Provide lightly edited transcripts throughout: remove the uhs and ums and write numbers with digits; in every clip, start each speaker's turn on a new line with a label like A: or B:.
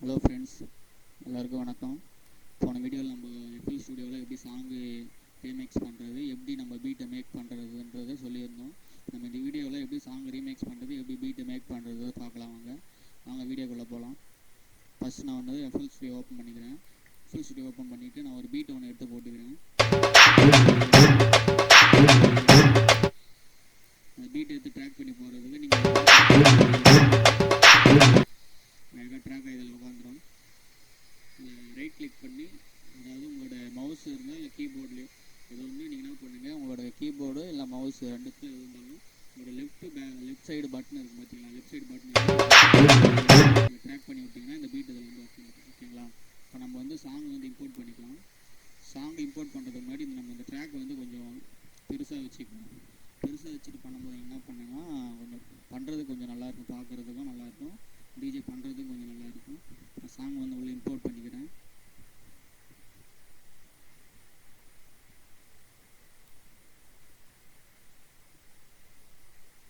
A: Hello friends, எல்லாருக்கும் வணக்கம். போன வீடியோவில் நம்ம எஃப்எல் ஸ்டுடியோவில் எப்படி சாங்கு ரீமேக்ஸ் பண்ணுறது, எப்படி நம்ம பீட்டை மேக் பண்ணுறதுன்றதை சொல்லியிருந்தோம். நம்ம இந்த வீடியோவில் எப்படி சாங் ரீமேக்ஸ் பண்ணுறது, எப்படி பீட்டை மேக் பண்ணுறது பார்க்கலாம். வாங்க வீடியோக்குள்ளே போகலாம். ஃபஸ்ட் நான் வந்து எஃப்எல் ஸ்டுடியோ ஓப்பன் பண்ணிக்கிறேன். எஃப்எல் ஸ்டுடியோ ஓப்பன் பண்ணிவிட்டு நான் ஒரு பீட்டை ஒன்று எடுத்து போட்டுக்கிறேன். அந்த பீட்டை எடுத்து ட்ராக் பண்ணி போகிறதுக்கு நீங்கள் ட்ராக் இதில் உட்காந்துரும். ரைட் கிளிக் பண்ணி, அதாவது உங்களோட மவுஸ் இருந்தால் இல்லை கீபோர்ட்லேயோ ஏதோ ஒன்று நீங்கள் என்ன பண்ணுங்கள், உங்களோட கீபோர்டு இல்லை மவுஸ் ரெண்டுத்தில் எது இருந்தாலும் உங்களோட லெஃப்ட் சைடு பட்டன் இருக்குது பார்த்தீங்களா, லெஃப்ட் சைடு பட்டன் ட்ராக் பண்ணி விட்டிங்கன்னா இந்த பீட் இதில் வந்து ஓகேங்களா. இப்போ நம்ம வந்து சாங் வந்து இம்போர்ட் பண்ணிக்கலாம். சாங் இம்போர்ட் பண்ணுறதுக்கு முன்னாடி நம்ம இந்த ட்ராக் வந்து கொஞ்சம் பெருசாக வச்சுக்கலாம். பெருசாக வச்சுட்டு பண்ணும்போது என்ன பண்ணுங்கன்னா கொஞ்சம் பண்ணுறதுக்கு கொஞ்சம் நல்லாயிருக்கும், பார்க்குறதுக்கும் நல்லாயிருக்கும், டிஜே பண்ணுறதுக்கும் கொஞ்சம் நல்லாயிருக்கும். நான் சாங் வந்து உள்ள இம்போர்ட் பண்ணிக்கிறேன்.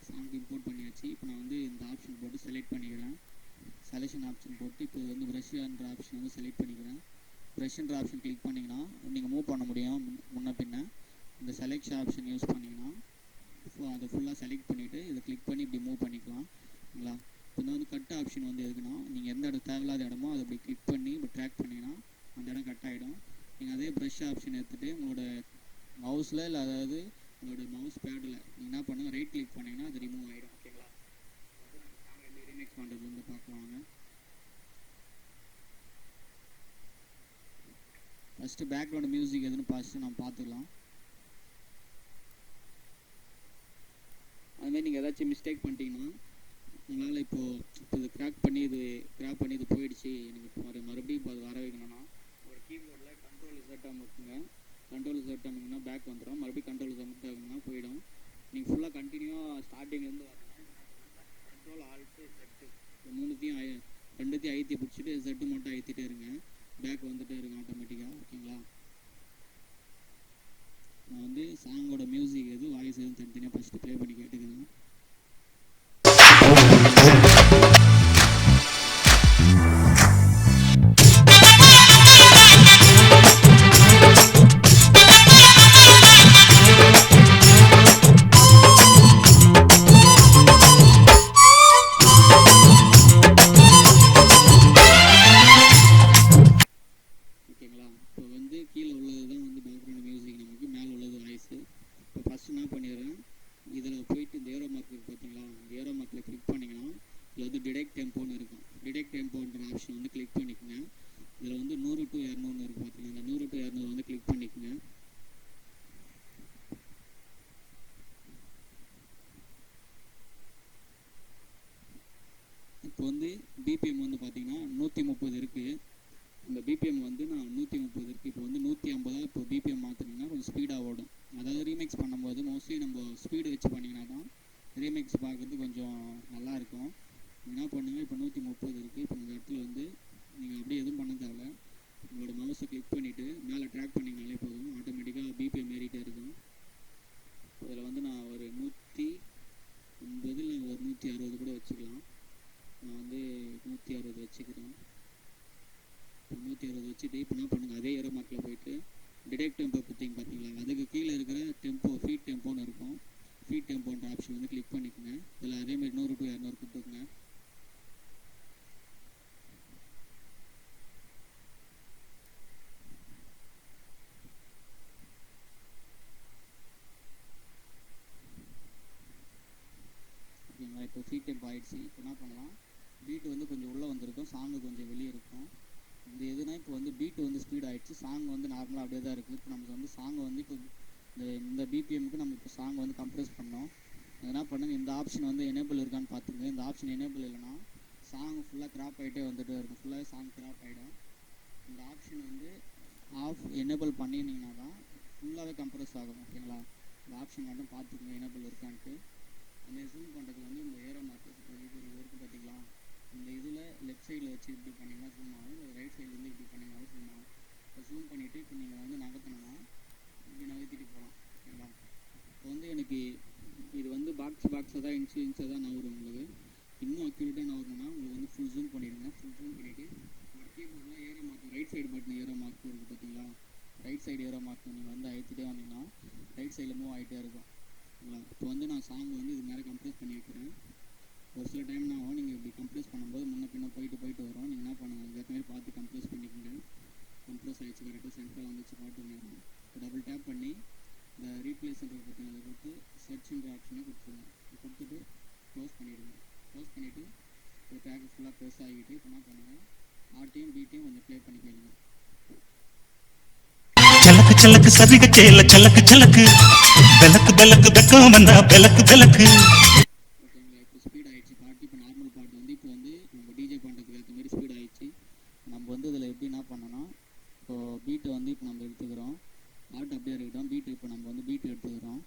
A: சாங் இம்போர்ட் பண்ணியாச்சு. இப்போ நான் வந்து இந்த ஆப்ஷன் போட்டு செலக்ட் பண்ணிக்கிறேன். செலெக்ஷன் ஆப்ஷன் போட்டு இப்போ வந்து ப்ரஷ்ன்ற ஆப்ஷன் வந்து செலக்ட் பண்ணிக்கிறேன். ப்ரஷ்ன்ற ஆப்ஷன் கிளிக் பண்ணிங்கன்னா நீங்கள் மூவ் பண்ண முடியும் முன்ன பின்ன. இந்த செலெக்ஷன் ஆப்ஷன் யூஸ் பண்ணிங்கன்னா அதை ஃபுல்லாக செலக்ட் பண்ணிவிட்டு இதை கிளிக் பண்ணி இப்படி மூவ் பண்ணிக்கலாம்ங்களா. இப்போ வந்து கட் ஆப்ஷன் வந்து எதுக்குன்னா, நீங்கள் எந்த இடம் தேவையில்லாத இடமோ அதை அப்படி கிளிக் பண்ணி இப்போ ட்ராக் பண்ணிங்கன்னா அந்த இடம் கட் ஆகிடும். நீங்கள் அதே ப்ரஷ் ஆப்ஷன் எடுத்துகிட்டு உங்களோட மவுஸில் இல்லை அதாவது உங்களோட மவுஸ் பேடில் நீங்கள் என்ன பண்ணுங்கள், ரைட் கிளிக் பண்ணிங்கன்னா அது ரிமூவ் ஆகிடும். ஓகேங்களா. எப்படி ரீமேக்ஸ் பண்ணுறது வந்து பார்க்கலாங்க. ஃபஸ்ட்டு பேக்ரவுண்ட் மியூசிக் எதுன்னு ஃபஸ்ட்டு நம்ம பார்த்துக்கலாம். அதுமாதிரி நீங்கள் ஏதாச்சும் மிஸ்டேக் பண்ணிட்டீங்கன்னா உங்களால் இப்போ இது கிராக் பண்ணி இது போயிடுச்சு, எனக்கு மறுபடியும் இப்போ அது வர வைக்கணும்னா ஒரு கீபோர்டில் கண்ட்ரோல் Z அமுக்குங்க. கண்ட்ரோல் Z அமுக்குன்னா பேக் வந்துடும். மறுபடியும் கண்ட்ரோல் Z அமுக்குன்னா போயிடும். நீங்கள் ஃபுல்லாக கண்டினியூவாக ஸ்டார்டிங்லேருந்து வரணும். கண்ட்ரோல் ஆல்ட்டு Z ரெண்டுத்தையும் அழுத்தி பிடிச்சிட்டு Z மட்டும் அழுத்திட்டே இருங்க. பேக் வந்துகிட்டே இருக்கும் ஆட்டோமேட்டிக்காக. ஓகேங்களா. நான் வந்து சாங்கோட மியூசிக் எது வாய்ஸ் எதுவும் தனித்தனியாக ஃபஸ்ட்டு ப்ளே பண்ணி கேட்டுக்கிறேன். ஓகேங்களா. இப்போ வந்து கீழே உள்ளது தான் வந்து பேக்ரவுண்ட் மியூசிக், நமக்கு மேலே உள்ளது வாய்ஸு. இப்போ ஃபஸ்ட்டு என்ன பண்ணிடுறேன், இதில் போயிட்டு இந்த ஏரோ மார்க் இருக்குது பார்த்தீங்களா, இந்த ஏரோ மார்க்கில் கிளிக் பண்ணிங்கன்னா இதில் வந்து டிடெக்ட் டெம்போன்னு இருக்கும். டிடெக்ட் டெம்போன்ற ஆப்ஷன் வந்து கிளிக் பண்ணிக்கோங்க. இதில் வந்து 100 to 200 இருக்குது பார்த்தீங்கன்னா, இந்த 100 to 200 வந்து கிளிக் பண்ணிக்கோங்க. இப்போ வந்து பிபிஎம் வந்து பார்த்தீங்கன்னா 130 இருக்குது. இந்த பிபிஎம் வந்து நான் 130 இருக்குது. இப்போ வந்து 150 இப்போ பிபிஎம் மாற்றினீங்கன்னா கொஞ்சம் ஸ்பீடாக ஓடும். அதாவது ரீமேக்ஸ் பண்ணும்போது மோஸ்ட்லி நம்ம ஸ்பீடு வச்சு பண்ணிங்கன்னா தான் ரீமேக்ஸ் பார்க்குறது கொஞ்சம் நல்லாயிருக்கும். என்ன பண்ணுங்கள், இப்போ 130 இருக்குது. இப்போ இந்த இடத்துல வந்து நீங்கள் அப்படியே எதுவும் பண்ண தேவை, உங்களோட மவுஸை கிளிக் பண்ணிவிட்டு மேலே ட்ராக் பண்ணிங்கனாலே போதும், ஆட்டோமேட்டிக்காக பிபிஎம் ஏறிட்டே இருக்கும். அதில் வந்து நான் ஒரு 150 இல்லை ஒரு 160 கூட வச்சுக்கலாம். நான் வந்து 160 வச்சுக்கிறேன். 160 வச்சுட்டு இப்போ என்ன பண்ணுங்கள், அதே ஏரோ மார்க்கில் போயிட்டு டிடெக்ட் டெம்போ கொடுத்தீங்க பார்த்தீங்களா, அதுக்கு கீழே இருக்கிற டெம்போ ஃபீட் டெம்போன்னு இருக்கும். ஃபீட் டெம்போன்ற ஆப்ஷன் வந்து கிளிக் பண்ணிக்கோங்க. இதில் அதேமாதிரி 100 to 200 கொடுத்துக்குங்க. ஓகேங்களா. இப்போ ஃபீட் டெம்போ ஆகிடுச்சு. இப்போ என்ன பண்ணலாம், பீட்டு வந்து கொஞ்சம் உள்ளே வந்திருக்கும், சாங்கு கொஞ்சம் வெளியே இருக்கும். இந்த எதுனா இப்போ வந்து பீட்டு வந்து ஸ்பீட் ஆகிடுச்சு, சாங் வந்து நார்மலாக அப்படியே தான் இருக்குது. இப்போ நமக்கு வந்து சாங் வந்து இப்போ இந்த பிபிஎம்க்கு நம்ம இப்போ சாங் வந்து கம்ப்ரஸ் பண்ணோம். என்ன பண்ணுங்கள், இந்த ஆப்ஷன் வந்து எனேபிள் இருக்கான்னு பார்த்துங்க. இந்த ஆப்ஷன் எனேபிள் இல்லைன்னா சாங் ஃபுல்லாக கிராப் ஆகிட்டே வந்துகிட்டே இருக்கும், ஃபுல்லாக சாங் கிராப் ஆகிடும். இந்த ஆப்ஷன் வந்து எனேபிள் பண்ணினீங்கன்னா தான் ஃபுல்லாகவே கம்ப்ரஸ் ஆகும். ஓகேங்களா. இந்த ஆப்ஷன் மட்டும் பார்த்துக்கோங்க எனேபிள் இருக்கான்ட்டு. அந்த ஜூம் பண்ணுறதுக்கு வந்து இந்த ஏரோ மார்க் இது இருக்குது பார்த்தீங்களா, இந்த இதில் லெஃப்ட் சைடில் வச்சு இப்படி பண்ணிங்கன்னா ஜூம் ஆகும், ரைட் சைட்லேருந்து இப்படி பண்ணிங்கனாலும் ஜூம் ஆகும். இப்போ ஜூம் பண்ணிவிட்டு இப்போ நீங்கள் வந்து நகர்த்தணும்னா இப்படி நகர்த்திட்டு போகலாம். ஓகேங்களா. இப்போ வந்து எனக்கு இது வந்து பாக்ஸாக தான் இன்ச்சாக தான் நகரும். உங்களுக்கு இன்னும் அக்யூரேட்டாக நகரணும்னா உங்களுக்கு வந்து ஃபுல் ஜூம் பண்ணிவிடுங்க. ஃபுல் ஜூம் பண்ணிவிட்டு ரைட் சைடு ஏற மாட்டோம். நீங்கள் வந்து அழுத்திட்டே வந்தீங்கன்னா ரைட் சைடில் மூவ் ஆகிட்டே இருக்கும். இப்போ வந்து நான் சாங் வந்து இது மாதிரி கம்ப்ரஸ் பண்ணி வைக்கிறேன். ஒரு சில டைம் நான் நீங்கள் இப்படி கம்ப்ரஸ் பண்ணும்போது முன்ன பின்ன போயிட்டு வரும். நீங்கள் என்ன பண்ணுங்கள், இந்த மாதிரி பார்த்து கம்ப்ரஸ் பண்ணிக்கோங்க. கம்ப்ரஸ் ஆகிடுச்சு, கரெக்டாக சென்டரில் வந்துச்சு பாட்டுங்க. டபுள் டேப் பண்ணி இந்த ரீப்ளேஸ்ன்ற பட்டன் அதை கொடுத்து சர்ச்ன்ற ஆப்ஷனை கொடுத்துருங்க. கொடுத்துட்டு க்ளோஸ் பண்ணிவிடுங்க. க்ளோஸ் பண்ணிவிட்டு ஒரு ட்ராக் ஃபுல்லாக ப்ரெஸ் ஆகிட்டு இப்போ என்ன பண்ணுங்கள், ஆர்ட்டையும் பீட்டையும் கொஞ்சம் ப்ளே பண்ணி கேளுங்க.
B: చలక్ చలక్ సరిగ చేల చలక్ చలక్ బెలక్ బెలక్ బెక్కం வந்தா బెలక్ బెలక్.
A: ஓகேங்களா, இப்போ ஸ்பீட் ஆகிடுச்சு பாட்டு. இப்போ நார்மல் பாட்டு வந்து இப்போ வந்து நம்ம டிஜே பண்ணுறதுக்கு ஏற்ற மாதிரி ஸ்பீட் ஆகிடுச்சு. நம்ம வந்து இதில் எப்படி என்ன பண்ணோன்னா, இப்போது பீட்டை வந்து இப்போ நம்ம எடுத்துக்கிறோம். பாட்டு அப்படியே இருக்கட்டும். பீட்டு இப்போ நம்ம வந்து பீட்டு எடுத்துக்கிறோம்.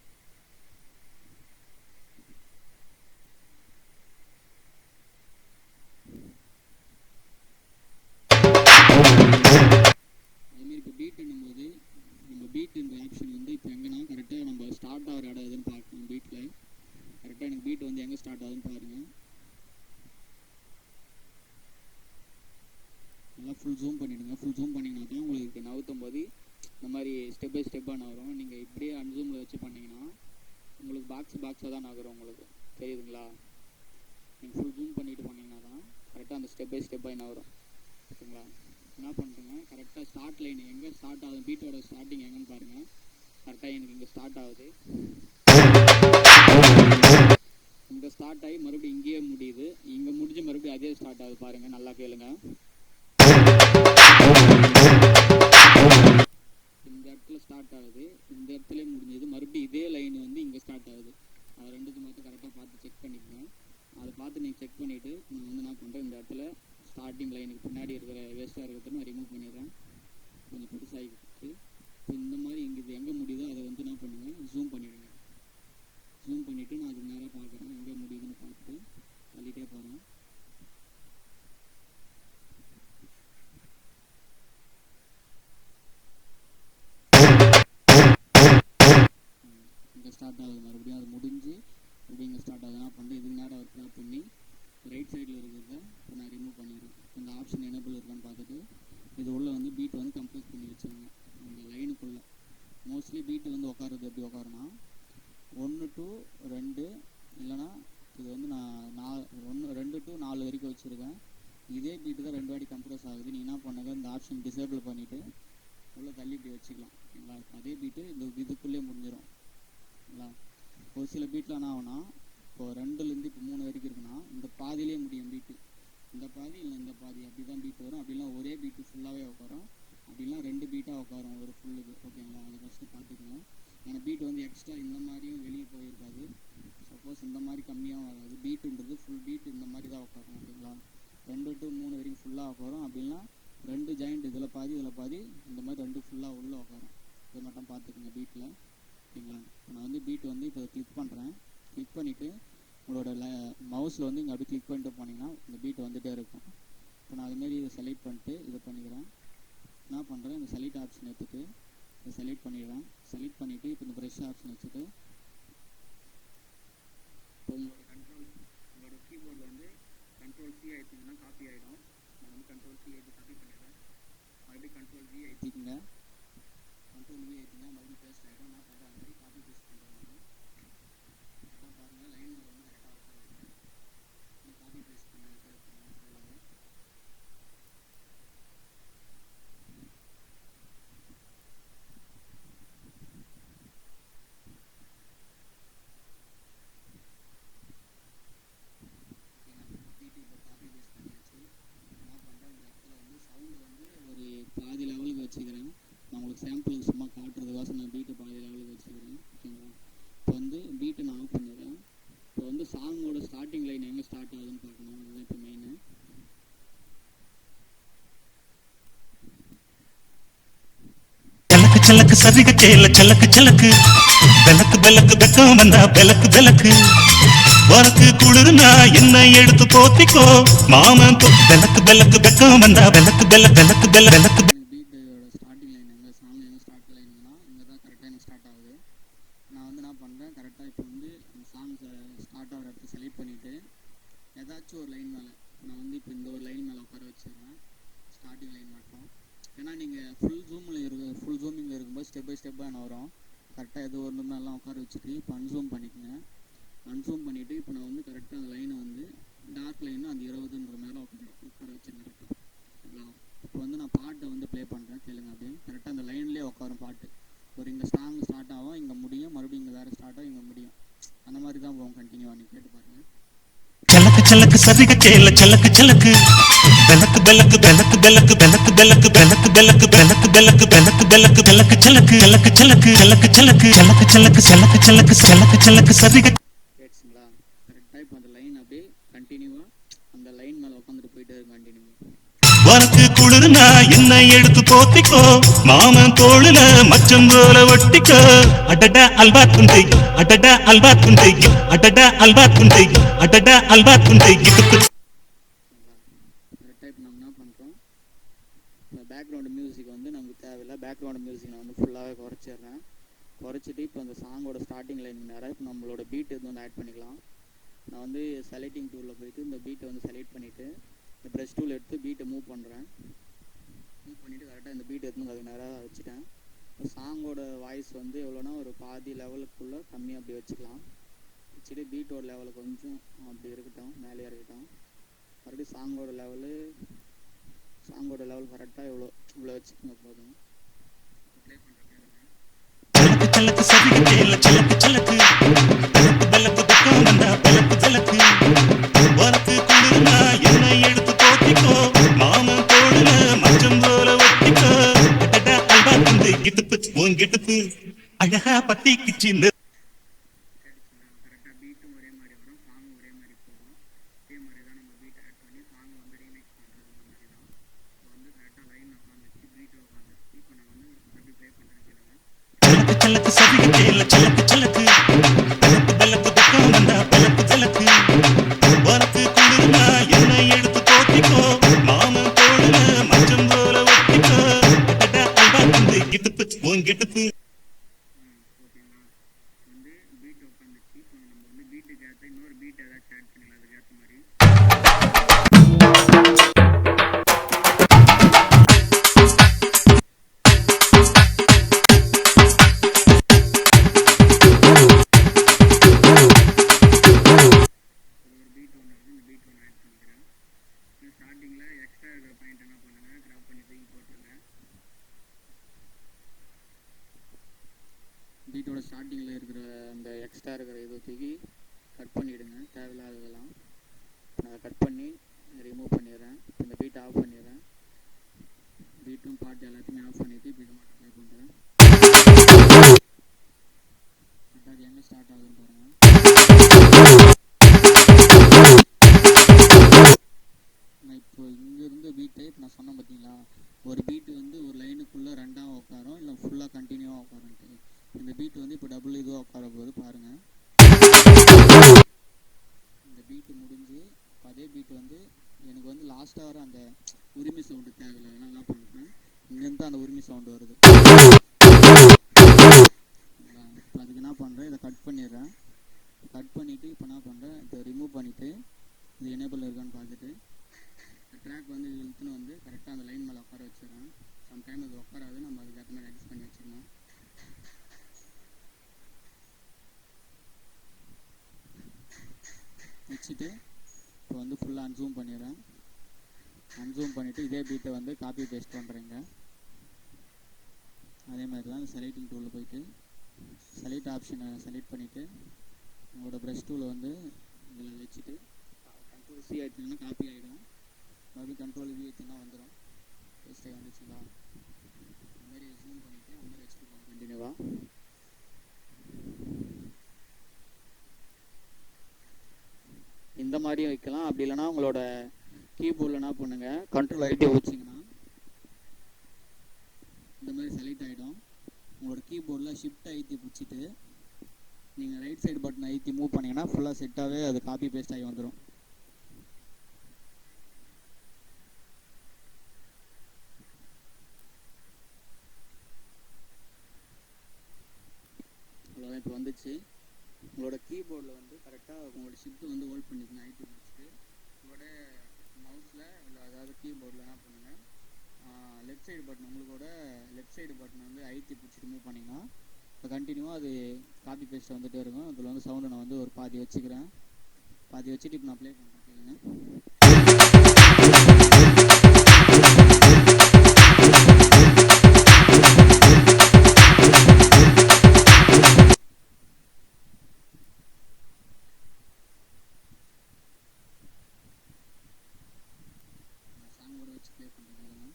A: அதேமாரி இப்போ பீட்டுன்னும் போது நம்ம பீட்டுன்ற ஆப்ஷன் வந்து இப்போ எங்கன்னா கரெக்டாக நம்ம ஸ்டார்ட் ஆகிற இடம் எதுன்னு பார்க்கணும். பீட்டில் கரெக்டாக எனக்கு பீட் வந்து எங்கே ஸ்டார்ட் ஆகுதுன்னு பாருங்கள். நல்லா ஃபுல் ஜூம் பண்ணிவிடுங்க. ஃபுல் ஜூம் பண்ணிங்கன்னா தான் உங்களுக்கு நவுத்தும் போது இந்த மாதிரி ஸ்டெப் பை ஸ்டெப்பாக நகரும். நீங்கள் இப்படியே அன்ஜூமில் வச்சு பண்ணிங்கன்னா உங்களுக்கு பாக்ஸாக தான் நகரும். உங்களுக்கு தெரியுதுங்களா? நீங்கள் ஃபுல் ஜூம் பண்ணிவிட்டு பண்ணிங்கன்னா தான் கரெக்டாக அந்த ஸ்டெப் பை ஸ்டெப்பாக நகரும். ஓகேங்களா? என்ன பண்ணுறேங்க, கரெக்டாக ஸ்டார்ட் லைன் எங்கே ஸ்டார்ட் ஆகுது, பீட்டோட ஸ்டார்டிங் எங்கன்னு பாருங்கள். கரெக்டாக எனக்கு இங்கே ஸ்டார்ட் ஆகுது. இங்கே ஸ்டார்ட் ஆகி மறுபடியும் இங்கேயே முடியுது. இங்கே முடிஞ்சு மறுபடியும் அதே ஸ்டார்ட் ஆகுது பாருங்கள். நல்லா கேளுங்க. இந்த இடத்துல ஸ்டார்ட் ஆகுது, இந்த இடத்துல முடிஞ்சது. மறுபடியும் இதே லைன் வந்து இங்கே ஸ்டார்ட் ஆகுது. அதை ரெண்டுக்கு மட்டும் கரெக்டாக பார்த்து செக் பண்ணிக்கணும். அதை பார்த்து நீங்கள் செக் பண்ணிவிட்டு நான் வந்து என்ன பண்ணுறேன், இந்த இடத்துல ஸ்டார்டிங் லைனுக்கு பின்னாடி இருக்கிற வேஸ்ட்டாக இருக்கிறத நான் ரிமூவ் பண்ணிடுறேன். கொஞ்சம் பெருசாகிட்டு இப்போ இந்த மாதிரி இங்கே இது எங்கே முடியுதோ அதை வந்து என்ன பண்ணுங்கள், ஜூம் பண்ணிவிடுங்க. ஜூம் பண்ணிவிட்டு நான் அது நேராக பார்க்குறேன், எங்கே முடியுதுன்னு பார்த்துட்டு தள்ளிட்டே போகிறேன். இங்கே ஸ்டார்ட் ஆகுது. மறுபடியும் அது முடிஞ்சு இப்படி இங்கே ஸ்டார்ட் ஆகுது. என்ன பண்ணுறேன், இதுக்கு நேரம் ட்ராப் பண்ணி ரைட் சைடில் இருக்கிறத இப்போ நான் ரிமூவ் பண்ணிடுறேன். இந்த ஆப்ஷன் எனேபிள் இருக்கான்னு பார்த்துட்டு இது உள்ளே வந்து பீட் வந்து கம்ப்ரஸ் பண்ணி வச்சுருங்க. இந்த லைனுக்குள்ளே மோஸ்ட்லி பீட்டு வந்து உட்காருறது எப்படி உட்காருனா 1 to 2 இல்லைனா இது வந்து நான் 2 to 4 வரைக்கும் வச்சுருக்கேன். இதே பீட்டு தான் 2 வாட்டி கம்ப்ரஸ் ஆகுது. நீங்கள் என்ன பண்ணுங்கள், இந்த ஆப்ஷன் டிசேபிள் பண்ணிவிட்டு உள்ளே தள்ளி இப்படி வச்சுக்கலாம். ஓகேங்களா? அதே பீட்டு இதுக்குள்ளே முடிஞ்சிடும். ஓகேங்களா? ஒரு சில பீட்டில் என்ன ஆகுனா, இப்போ 2லேருந்து இப்போ 3 வரைக்கும் இருக்குன்னா இந்த பாதியிலே முடியும் பீட்டு. இந்த பாதி இல்லை இந்த பாதி அப்படி தான் பீட்டு வரும். அப்படிலாம் ஒரே பீட்டு ஃபுல்லாகவே உட்காரும். அப்படிலாம் 2 பீட்டாக உட்காரும் ஒரு ஃபுல்லுக்கு. ஓகேங்களா? அதை ஃபஸ்ட்டு பார்த்துக்கணும். ஏன்னா பீட்டு வந்து எக்ஸ்ட்ரா இந்த மாதிரியும் வெளியே போயிருக்காது. சப்போஸ் இந்த மாதிரி கம்மியாக வராது. பீட்டுன்றது ஃபுல் பீட்டு இந்த மாதிரி தான் உட்காரும். ஓகேங்களா? 2 to 3 வரைக்கும் ஃபுல்லாக உட்காரும். அப்படின்னா 2 ஜாயிண்ட் இதில் பாதி இதில் பாதி இந்த மாதிரி 2 ஃபுல்லாக உள்ளே உட்காரும். இதை மட்டும் பார்த்துக்குங்க பீட்டில். ஓகேங்களா? இப்போ நான் வந்து பீட் வந்து இப்போ கிளிக் பண்ணுறேன். கிளிக் பண்ணிவிட்டு உங்களோட மவுஸில் வந்து இங்கே அப்படி கிளிக் பண்ணிட்டு போனீங்கன்னா இந்த பீட் வந்துகிட்டே இருக்கும். இப்போ நான் அதுமாரி இதை செலக்ட் பண்ணிட்டு இதை பண்ணிக்கிறேன். என்ன பண்ணுறேன், இந்த செலக்ட் ஆப்ஷன் எடுத்துகிட்டு இதை செலக்ட் பண்ணிடுறேன். செலக்ட் பண்ணிவிட்டு இப்போ இந்த ப்ரெஷ் ஆப்ஷன் வச்சுட்டு இப்போ உங்களோட கீபோர்டில் வந்து Ctrl+C ஆகிடுச்சிங்கன்னா காப்பி ஆகிடும். நான் வந்து Ctrl+C எடுத்து காப்பி பண்ணிடுறேன். மறுபடியும் Ctrl+V ஆகிட்டிங்க. Ctrl+V ஆகிட்டிங்க மறுபடியும் பேஸ்ட் ஆகிடும். நான் பண்ணுற அந்த மாதிரி காப்பி பேஸ்ட் பண்ணுறேன். கரெக்டாக பாருங்கள், லைன் வந்து கரெக்டாக இருக்கும். காப்பி பேஸ்ட் பண்ணி ஃபுல்லாகவே பாதி லெவலுக்கு வச்சுக்கிறேன். நான் உங்களுக்கு சாம்பிளுக்கு சும்மா காட்டுறதுக்காக நான் பீட்டை பாதி லெவலுக்கு வச்சுக்கிறேன். ஓகேங்களா? இப்போ வந்து பீட்டை நான் ஆஃப் பண்ணிடுறேன். இப்போ வந்து சாங்கோட ஸ்டார்டிங் லைன் எங்கே ஸ்டார்ட் ஆகுதுன்னு பார்க்கணும். அதுதான் இப்போ மெயின்.
B: చలక్ చలక్ సరిగ చేల చలక్ చలక్ బెలక్ బెలక్ బెక్కం வந்தா బెలక్ బెలక్. உனக்கு குளிர்னா என்ன எடுத்து போத்திக்கோ மாமன் பெலக்கு பெலக்கு பெக்கம் வந்தா பெலக்கு பெல பெலக்கு பெல பெலக்கு.
A: பீட்டோட ஸ்டார்டிங் லைன் எங்கே, சாங் எங்கே ஸ்டார்ட் லைன்னா இங்கே தான் கரெக்டாக எனக்கு ஸ்டார்ட் ஆகுது. நான் வந்து என்ன பண்ணுறேன், கரெக்டாக இப்போ வந்து அந்த சாங் ஸ்டார்ட் ஆகிற இடத்த செலக்ட் பண்ணிவிட்டு ஏதாச்சும் ஒரு லைன் மேலே நான் வந்து இப்போ இந்த ஒரு லைன் மேலே உட்கார வச்சுருவேன். ஸ்டார்டிங் லைன் மட்டும் ஏன்னா நீங்கள் ஃபுல் ஜூமிங்கில் இருக்கும்போது ஸ்டெப் பை ஸ்டெப்பாக என்ன வரும், கரெக்டாக எது ஒரு மாதிரிலாம் உட்கார வச்சுட்டு இப்போ அன்சூம் பண்ணிக்கோங்க. அன்சூம் பண்ணிவிட்டு இப்போ நான் வந்து கரெக்டாக அந்த லைனை வந்து டார்க் லைனை அந்த 20ன்ற மேலே உட்கார வச்சுருக்கேன் கரெக்டாக. ஓகேங்களா? இப்போ வந்து நான் பாட்டை வந்து ப்ளே பண்ணுறேன், கேளுங்க. அப்படியே கரெக்டாக அந்த லைன்லேயே உட்காரும் பாட்டு. ஒரு இங்கே ஸ்டாங் ஸ்டார்ட் ஆகும், இங்கே முடியும், மறுபடியும் இங்கே வேறு ஸ்டார்ட் ஆகும், இங்கே முடியும். அந்த மாதிரி தான் போகும் கண்டினியூவாக. நீங்கள் கேட்டு பாருங்கள்.
B: చలక చలక సరిగ చేల చలక చలక బెలక్ బెలక్ బెలక్ బెలక్ బెలక్ బెలక్ బెలక్ బెలక్ బెలక్ బెలక్ బెలక్ బెలక్ బెలక్ చలక చలక చలక చలక చలక చలక చలక చలక చలక చలక చలక సరిగ.
A: கேட்டுச்சுங்களா? கரெக்டாக இப்போ அந்த லைன் அப்படியே கண்டினியூவாக அந்த லைன் மேலே உட்காந்துட்டு போயிட்டே இருக்கும் கண்டினியூவாக.
B: உனக்கு குளிர்னா என்ன எடுத்து போத்திக்கோ, மாமன் தோளுல மச்சம் போல ஒட்டிக்கோ. அடடா அல்வா துண்டை, அடடா அல்வா துண்டை, அடடா அல்வா துண்டை, அடடா அல்வா துண்டை.
A: கரெக்டாக இப்போ நம்ம என்ன பண்ணுறோம், இப்போ பேக்ரவுண்டு மியூசிக் வந்து நமக்கு தேவையில்லை. பேக்ரவுண்டு மியூசிக் நான் வந்து ஃபுல்லாகவே குறைச்சிட்டு இப்போ அந்த சாங்கோட ஸ்டார்டிங் லைன் நேராக இப்போ நம்மளோட பீட் இது வந்து ஆட் பண்ணிக்கலாம். நான் வந்து செலக்டிங் டூலில் போயிட்டு இந்த பீட்டை வந்து செலக்ட் பண்ணிவிட்டு இந்த ப்ரெஷ் டூல் எடுத்து பீட்டை மூவ் பண்ணிவிட்டு கரெக்டாக இந்த பீட் எடுத்து அதுக்கு நேராக வச்சுட்டேன். சாங்கோட வாய்ஸ் வந்து எவ்வளோனா ஒரு பாதி லெவலுக்குள்ளே கம்மியாக அப்படி வச்சுக்கலாம். வச்சுட்டு பீட்டோட லெவலு கொஞ்சம் அப்படி இருக்கட்டும், மேலே இருக்கட்டும். மறுபடியும் சாங்கோட லெவல் கரெக்டாக இவ்வளோ வச்சுக்கோங்க போதும். ப்ளே பண்ணுறேன்.
B: చలక సరిగ చేల చలక చలక బెలక్ బెలక్ బెక్కం வந்தா బెలక్ బెలక్. உனக்கு குளிர்னா என்ன எடுத்து போத்திக்கோ, மாமன் தோளுல மச்சம் போல ஒட்டிக்கோ. அடடா அல்வா துண்டை கிட்டுப்பு உன் கிட்டுப்பு அழகா பத்திக்குச்சு.
A: கரெக்டாக பீட்டும் ஒரே மாதிரி வரும், சாங்கும் ஒரே மாதிரி போகும். இதே மாதிரி தான் நம்ம பீட் ஆட் பண்ணி சாங்கை வந்து ரீமிக்ஸ் பண்ணுறது இந்த மாதிரி தான். இப்போ வந்து கரெக்டாக லைன் உட்காந்துச்சு, பீட்டில் உட்காந்துச்சு. இப்போ நான் வந்து அப்படி ப்ளே பண்ணுறேன் கேளுங்க.
B: చలక చలక సరిగ చేల చలక చలక బెలక్ బెలక్ బెక్కం வந்தா బెలక్ బెలక్. உனக்கு குளிர்னா என்ன எடுத்து போத்திக்கோ, மாமன் தோளுல மச்சம் போல ஒட்டிக்கோ. அடடா அல்வா துண்டை கிட்டுப்பு உன் கிட்டுப்பு.
A: ஓகேங்களா? வந்து பீட் உட்காந்துச்சு. இப்போ நம்ம வந்து பீட்டுக்கு ஏற்ற இன்னொரு பீட் ஏதாச்சும் ஆட் பண்ணிக்கலாம் அதுக்கு ஏற்ற மாதிரி. ஸ்டார்டிங்கில் எக்ஸ்ட்ரா இருக்கிற பாயிண்ட் என்ன பண்ணுங்கள், க்ராப் பண்ணி தூக்கி போட்டுருங்க. பீட்டோட ஸ்டார்டிங்கில் இருக்கிற அந்த எக்ஸ்ட்ரா இருக்கிற இதை தூக்கி கட் பண்ணிவிடுங்க, தேவையில்லாததெல்லாம். நான் அதை கட் பண்ணி ரிமூவ் பண்ணிடுறேன். இந்த பீட்டை ஆஃப் பண்ணிடுறேன். பீட்டும் பாட்டு எல்லாத்தையுமே ஆஃப் பண்ணிவிட்டு பீட்டை மட்டும் ப்ளே பண்ணுறேன். கரெக்டாக எங்கே ஸ்டார்ட் ஆகுதுன்னு பாருங்கள். இப்போ இங்கேருந்து பீட்டை இப்போ நான் சொன்னேன் பார்த்தீங்களா, ஒரு பீட்டு வந்து ஒரு லைனுக்குள்ளே ரெண்டாக உட்காரும், இல்லை ஃபுல்லாக கண்டினியூவாக உட்காருன்ட்டு. இந்த பீட்டு வந்து இப்போ டபுள் இதுவாக உட்கார போது பாருங்கள். இந்த பீட்டு முடிஞ்சு அதே பீட்டு வந்து எனக்கு வந்து லாஸ்ட்டாக வர அந்த உரிமை சவுண்டு தேவையில்லை. அதனால் என்ன பண்ணுறேன், இங்கேருந்து அந்த உரிமை சவுண்டு வருது. இப்போ அதுக்கு என்ன பண்ணுறேன், இதை கட் பண்ணிடுறேன். கட் பண்ணிவிட்டு இப்போ என்ன பண்ணுறேன், இதை ரிமூவ் பண்ணிவிட்டு இது எனேபிள் இருக்கான்னு பார்த்துட்டு ட்ராக் வந்து இழுத்துன்னு வந்து கரெக்டாக அந்த லைன் மேலே உட்கார வச்சிடறேன். சம்டைம் அது உட்காராது, நம்ம அதுக்கேற்ற மாதிரி அட்ஜஸ்ட் பண்ணி வச்சிடணும். வச்சுட்டு இப்போ வந்து ஃபுல்லாக அன்சூம் பண்ணிடுறேன். அன்சூம் பண்ணிவிட்டு இதே பீட்டை வந்து காப்பி பேஸ்ட் பண்ணுறேங்க. அதே மாதிரி தான் செலக்டிங் டூலில் போயிட்டு செலக்ட் ஆப்ஷனை செலக்ட் பண்ணிவிட்டு உங்களோட ப்ரஷ் டூலை வந்து இதில் வச்சுட்டு கண்ட்ரோல் சி ஆகிடுச்சுன்னா காப்பி ஆகிடும். மறுபடியும் கண்ட்ரோல் வி வச்சுன்னா வந்துடும். பேஸ்ட் ஆகி வந்துச்சுங்களா? அதுமாரி ஜூம் பண்ணிவிட்டு அதுமாதிரி வச்சுட்டு போங்க கண்டினியூவாக. இந்த மாதிரியும் வைக்கலாம். அப்படி இல்லைனா உங்களோட கீபோர்டில் என்ன பண்ணுங்கள், கண்ட்ரோல் ஐடி வச்சிங்கன்னா இந்த மாதிரி செலக்ட் ஆகிடும். உங்களோட கீபோர்டில் ஷிஃப்ட் ஐத்தி பிடிச்சிட்டு நீங்கள் ரைட் சைடு பட்டன் ஐத்தி மூவ் பண்ணிங்கன்னா ஃபுல்லாக செட்டாகவே அது காப்பி பேஸ்ட் ஆகி வந்துடும். அவ்வளோதான், இப்போ வந்துச்சு. உங்களோட கீபோர்டில் வந்து கரெக்டாக உங்களோட ஷிஃப்ட் வந்து ஹோல்ட் பண்ணிக்கணும் ஐடி பிடிச்சிட்டு. உங்களோட மவுஸில் இல்லை அதாவது கீபோர்டில் என்ன பண்ணுங்கள், லெஃப்ட் லெஃப்ட் சைடு பட்டன் உங்களோட லெஃப்ட் சைடு பட்டன் வந்து அழுத்தி பிடிச்சிட்டு மூவ் பண்ணிங்கன்னா இப்போ கண்டினியூவாக அது காப்பி பேஸ்ட் வந்துகிட்டே இருக்கும். இதில் வந்து சவுண்டு நான் வந்து ஒரு பாதி வச்சுக்கிறேன். பாதி வச்சுட்டு இப்போ நான் ப்ளே பண்ணுறேன் கேளுங்க. சாங்கோட வச்சு ப்ளே பண்ணுறேன் கேளுங்க.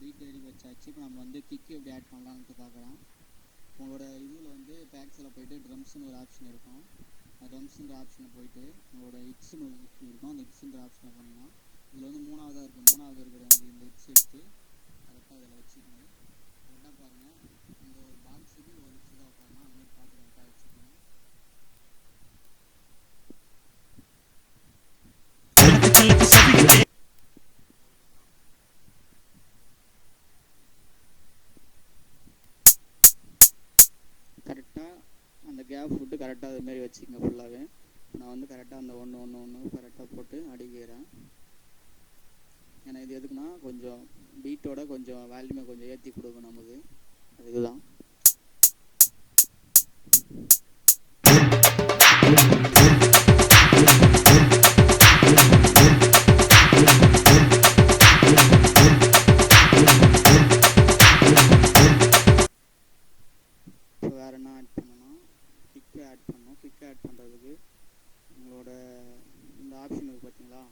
A: பீட் எழுதி வச்சாச்சு. இப்போ நம்ம வந்து கிக்கு எப்படி ஆட் பண்ணலான்ட்டு பார்க்கலாம். உங்களோட இதில் வந்து பேக்ஸில் போயிட்டு ட்ரம்ஸ்னு ஒரு ஆப்ஷன் இருக்கும். ட்ரம்ஸுன்ற ஆப்ஷனை போயிட்டு உங்களோட ஹிட்ஸ்னு ஒரு ஆப்ஷன் இருக்கும். அந்த ஹிட்ஸுன்ற ஆப்ஷனை பண்ணிங்கன்னா இதில் வந்து மூணாவதாக இருக்கும். மூணாவது இருக்கிற அந்த இந்த ஹிட்ஸ் எடுத்து கரெக்டாக இதில் வச்சுக்கணும். கரெக்டாக பாருங்கள், இந்த ஒரு பாக்ஸுக்கு ஒரு ஹிட்ஸ் தான் உட்காரணும். அந்த மாதிரி பார்த்து கரெக்டாக வச்சுக்கணும். கரெக்டாக அந்த கேப் விட்டு கரெக்டாக அதுமாரி வச்சுக்கங்க ஃபுல்லாகவே. நான் வந்து கரெக்டாக அந்த ஒன்று கரெக்டாக போட்டு அடிக்கிறேன். ஏன்னா இது எதுக்குன்னா கொஞ்சம் பீட்டோட கொஞ்சம் வேல்யூமை கொஞ்சம் ஏற்றி கொடுக்கும் நமக்கு, அதுக்கு தான். இப்போ வேறு என்ன ஆட் பண்ணணும், கிக்கு ஆட் பண்ணணும். கிக்கு ஆட் பண்ணுறதுக்கு உங்களோட இந்த ஆப்ஷன் இருக்குது பார்த்தீங்களா,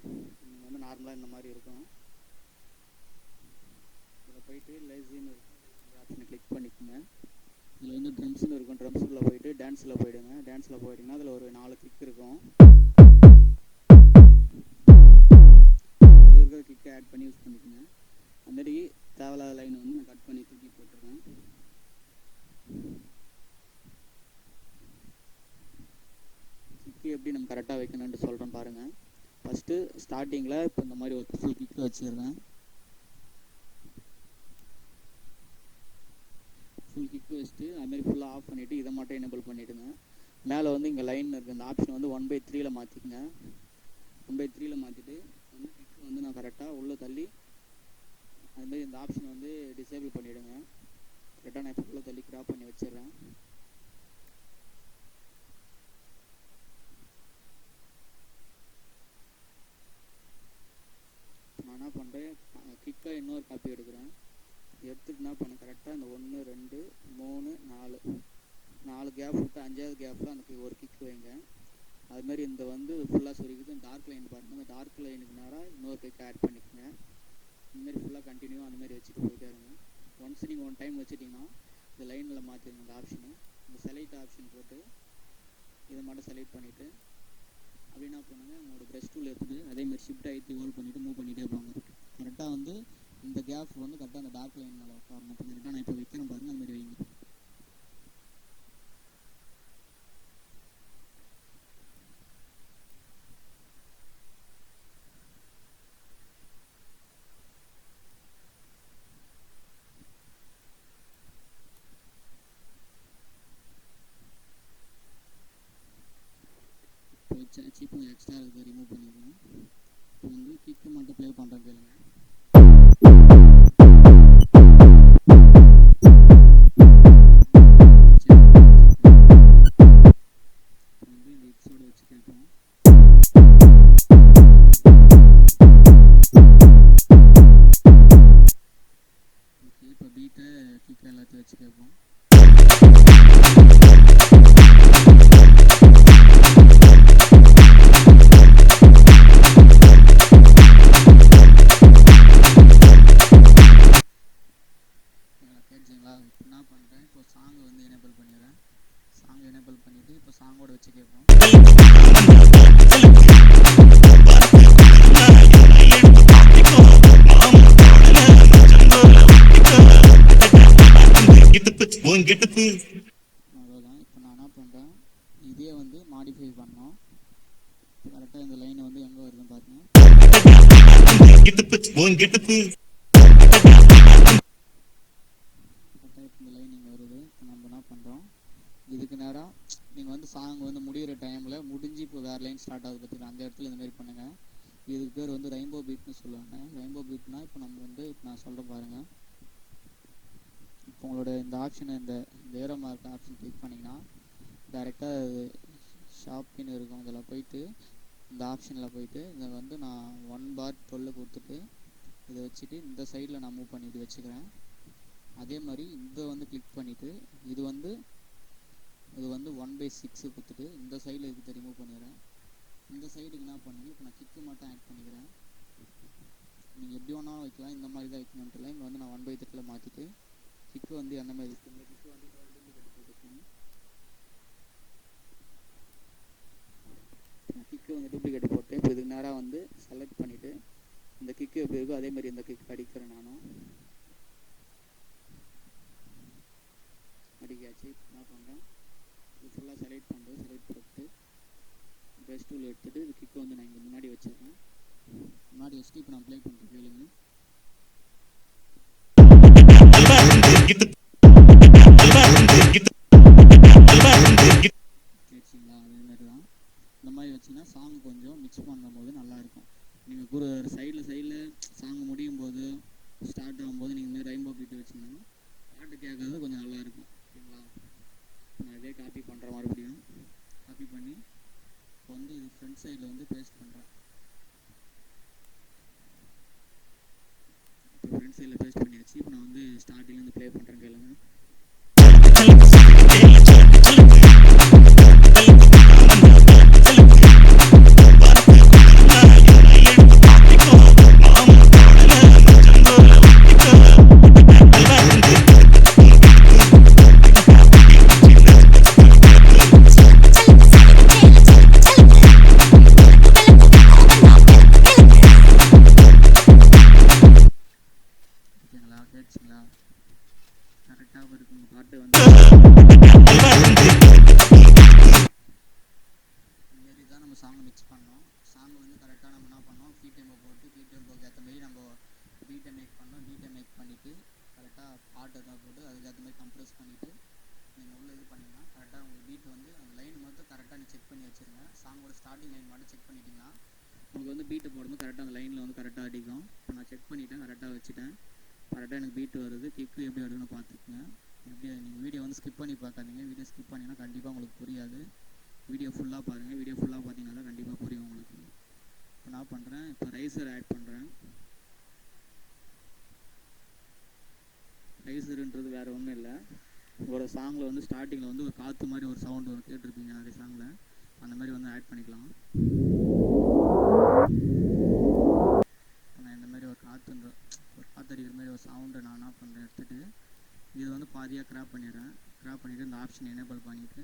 A: நீங்கள் வந்து நார்மலாக இந்த மாதிரி இருக்கும். இதில் போயிட்டு லேசின்னு இருக்கும், இந்த ஆப்ஷனை கிளிக் பண்ணிக்கோங்க. இதில் வந்து ட்ரம்ஸ்னு இருக்கும். ட்ரம்ஸில் போயிட்டு டான்ஸில் போயிடுங்க. டான்ஸில் போயிட்டிங்கன்னா அதில் ஒரு 4 கிக் இருக்கும். அதில் இருக்கிற கிக்கை ஆட் பண்ணி யூஸ் பண்ணிக்கோங்க. அந்தடி தேவையில்லாத லைனை வந்து நான் கட் பண்ணி தூக்கி போட்டுருவேன். கிக்கு எப்படி நம்ம கரெக்டாக வைக்கணும்னு சொல்கிறேன் பாருங்கள். ஃபஸ்ட்டு ஸ்டார்டிங்கில் இப்போ இந்த மாதிரி ஒரு ஃபுல் கிக்கு வச்சுருக்கேன். ஃபுல் கிக்கு வச்சுட்டு அதுமாரி ஃபுல்லாக ஆஃப் பண்ணிவிட்டு இதை மட்டும் எனேபிள் பண்ணிவிடுங்க. மேலே வந்து இங்கே லைன் இருக்குது, இந்த ஆப்ஷன் வந்து 1/3 மாற்றிக்கங்க. 1/3 மாற்றிட்டு வந்து கிக்கு வந்து நான் கரெக்டாக உள்ளே தள்ளி அதுமாரி இந்த ஆப்ஷனை வந்து டிசேபிள் பண்ணிவிடுங்க. கரெக்டாக நான் இப்போ உள்ளே தள்ளி கிராப் பண்ணி வச்சிடுறேன். நான் என்ன பண்ணுறேன், கிக்கை இன்னொரு காப்பி எடுக்கிறேன். எடுத்துட்டு என்ன பண்ண கரெக்டாக இந்த 1 2 3 4 கேப் விட்டு 5வது கேப்பில் அந்த ஒரு கிக் வைங்க. அதுமாரி இந்த வந்து ஃபுல்லாக சொருக்கிட்டு டார்க் லைன் பாருங்கள், இந்த டார்க் லைனுக்கு நேராக இன்னொரு கிக் ஆட் பண்ணிக்கோங்க. இந்தமாரி ஃபுல்லாக கண்டினியூ அந்தமாரி வச்சுட்டு போயிட்டே இருங்க. ஒன்ஸ் நீங்கள் 1 டைம் வச்சுட்டிங்கன்னா இந்த லைனில் மாற்றிடுங்க. இந்த ஆப்ஷனு இந்த செலக்ட் ஆப்ஷன் போட்டு இதை மட்டும் செலக்ட் பண்ணிவிட்டு அப்படி என்ன பண்ணுங்கள், உங்களோட ப்ரெஷ் டூல் எடுத்துகிட்டு அதேமாதிரி ஷிஃப்ட் ஆகிட்டு ஹோல்ட் பண்ணிவிட்டு மூவ் பண்ணிகிட்டே போங்க. கரெக்டாக வந்து இந்த கேப் வந்து கரெக்டாக அந்த டார்க் லைன் மேலே உட்காரணும். இப்போ கரெக்டாக நான் இப்போ வைக்கிறேன் பாருங்கள், அந்த மாதிரி வைங்க. இப்போ வச்சாச்சு. இப்போ எக்ஸ்ட்ரா இருக்குது ரிமூவ் பண்ணிடுவோம். இப்போ வந்து கிக்கு மட்டும் ப்ளே பண்ணுறேன் கேளுங்க. வந்து இந்த ஹிட்ஸோடு வச்சு கேட்போம். ஓகே, இப்போ பீட்டை கிக்கு எல்லாத்தையும் வச்சு கேட்போம். கேட்டுங்களா? இப்போ என்ன பண்ணுறேன், இப்போ சாங்கை வந்து எனேபிள் பண்ணிடுறேன். சாங் எனேபிள் பண்ணிவிட்டு இப்போ சாங்கோட வச்சு கேட்போம். அவ்வளோதான். இப்போ நான் என்ன பண்ணுறேன், இதே வந்து மாடிஃபை பண்ணோம். கரெக்டாக கரெக்டாக இந்த லைன் வந்து எங்கே வருதுன்னு பார்த்தீங்கன்னா கரெக்டாக இந்த லைன் இங்கே வருது. நம்ம என்ன பண்ணுறோம், இதுக்கு நேராக நீங்கள் வந்து சாங் வந்து முடிகிற டைமில் முடிஞ்சு இப்போ வேறு லைன் ஸ்டார்ட் ஆகுது பார்த்தீங்கன்னா, அந்த இடத்துல இந்த மாதிரி பண்ணுங்கள். இதுக்கு பேர் வந்து ரெயின்போ பீட்னு சொல்லுவாங்க. ரெயின்போ பீட்னா இப்போ நம்ம வந்து இப்போ நான் சொல்கிறேன் பாருங்கள். இப்போ உங்களோட இந்த ஆப்ஷனை இந்த ஏரோ மார்க் ஆப்ஷன் கிளிக் பண்ணிங்கன்னா டேரெக்டாக ஷாப்பின்னு இருக்கும். இதில் போயிட்டு இந்த ஆப்ஷனில் போயிட்டு இதை வந்து நான் 1/12 கொடுத்துட்டு இதை வச்சுட்டு இந்த சைடில் நான் மூவ் பண்ணிட்டு வச்சுக்கிறேன். அதே மாதிரி இதை வந்து கிளிக் பண்ணிவிட்டு இது வந்து 1/6 கொடுத்துட்டு இந்த சைடில் இதுக்கு ரிமூவ் பண்ணிடுறேன். இந்த சைடுக்கு என்ன பண்ணுங்க, இப்போ நான் கிக்கு மட்டும் ஆட் பண்ணிக்கிறேன். நீங்கள் எப்படி வேணாலும் வைக்கலாம், இந்த மாதிரி தான் வைக்கணுன்ட்டு இல்லை. இங்கே வந்து நான் 1/3 மாற்றிட்டு கிக்கு வந்து அந்த மாதிரி இருக்குது. இந்த கிக்கு வந்து கிக்கு வந்து டூப்ளிகேட் போட்டு இப்போ இதுக்கு நேராக வந்து செலக்ட் பண்ணிவிட்டு இந்த கிக்கு எப்படி இருக்கோ அதே மாதிரி இந்த கிக்கு அடிக்கிறேன். நானும் அடிக்காச்சு. என்ன பண்ணுறேன், இது ஃபுல்லாக செலக்ட் பண்ணிட்டு ப்ரெஷ் டூல் எடுத்துகிட்டு இது கிக்கை வந்து நான் இங்கே முன்னாடி வச்சிடுறேன். முன்னாடி வச்சுட்டு இப்போ நான் ப்ளே பண்ணுறேன் கேளுங்க. கேட்சிங்களா? அதேமாரி தான் இந்த மாதிரி வச்சிங்கன்னா சாங் கொஞ்சம் மிக்ஸ் பண்ணும்போது நல்லாயிருக்கும். நீங்கள் ஒரு சைடில் சாங் முடியும் போது ஸ்டார்ட் ஆகும்போது நீங்கள் இந்த ரெயின்போ பீட் வச்சிங்கன்னா பாட்டு கேட்கறது கொஞ்சம் நல்லாயிருக்கும். ஓகேங்களா? நான் இதே காப்பி பண்ணுறேன், மறுபடியும் காப்பி பண்ணி இப்போ வந்து இது ஃப்ரண்ட் சைடில் வந்து பேஸ்ட் பண்ணுறேன். இப்போ ஃப்ரண்ட் சைடில் பேஸ்ட் பண்ணியாச்சு. இப்போ நான் வந்து ஸ்டார்டிங்லேருந்து ப்ளே பண்ணுறேன் கேளுங்க. கேட்டுச்சுங்களா? கரெக்டாக இருக்கும் பாட்டு வந்து இதுமாரி தான் நம்ம சாங்கை மிக்ஸ் பண்ணோம். சாங் வந்து கரெக்டாக நம்ம என்ன பண்ணோம், பீட்டெம்போ போட்டு பீட்டெம்போக்கு ஏற்ற மாதிரி நம்ம பீட்டை மேக் பண்ணோம். பீட்டை மேக் பண்ணிவிட்டு கரெக்டாக பாட்டை தான் போட்டு அதுக்கேற்ற மாதிரி கம்ப்ரெஸ் பண்ணிவிட்டு நீங்கள் உள்ள இது பண்ணிங்கன்னா கரெக்டாக உங்களுக்கு பீட் வந்து அந்த லைன் மட்டும் கரெக்டாக நீங்கள் செக் பண்ணி வச்சுருங்க. சாங்கோட ஸ்டார்டிங் லைன் மட்டும் செக் பண்ணிட்டீங்கன்னா உங்களுக்கு வந்து பீட்டை போடும்போது கரெக்டாக அந்த லைனில் வந்து கரெக்டாக அடிக்கும். இப்போ நான் செக் பண்ணிவிட்டேன், கரெக்டாக வச்சுட்டேன். கரெக்டாக எனக்கு பீட்டு வருது. கிக்கு எப்படி வருதுன்னு பார்த்துக்குங்க. எப்படி நீங்கள் வீடியோ வந்து ஸ்கிப் பண்ணி பார்க்காதீங்க. வீடியோ ஸ்கிப் பண்ணிங்கன்னா கண்டிப்பாக உங்களுக்கு புரியாது. வீடியோ ஃபுல்லாக பாருங்கள். வீடியோ ஃபுல்லாக பார்த்தீங்கன்னா தான் கண்டிப்பாக புரியும் உங்களுக்கு. இப்போ நான் பண்ணுறேன், இப்போ ரைசர் ஆட் பண்ணுறேன். ரைசருன்றது வேறு ஒன்றும் இல்லை, ஒரு சாங்கில் வந்து ஸ்டார்டிங்கில் வந்து ஒரு காற்று மாதிரி ஒரு சவுண்டு ஒரு கேட்டிருப்பீங்க நிறைய சாங்கில், அந்த மாதிரி வந்து ஆட் பண்ணிக்கலாம். நான் இந்த மாதிரி ஒரு காற்றடிக்கிற மாதிரி ஒரு சவுண்டை நான் என்ன பண்ணுறேன் எடுத்துகிட்டு இது வந்து பாதியாக கிராப் பண்ணிடுறேன். கிராப் பண்ணிவிட்டு இந்த ஆப்ஷன் எனேபிள் பண்ணிவிட்டு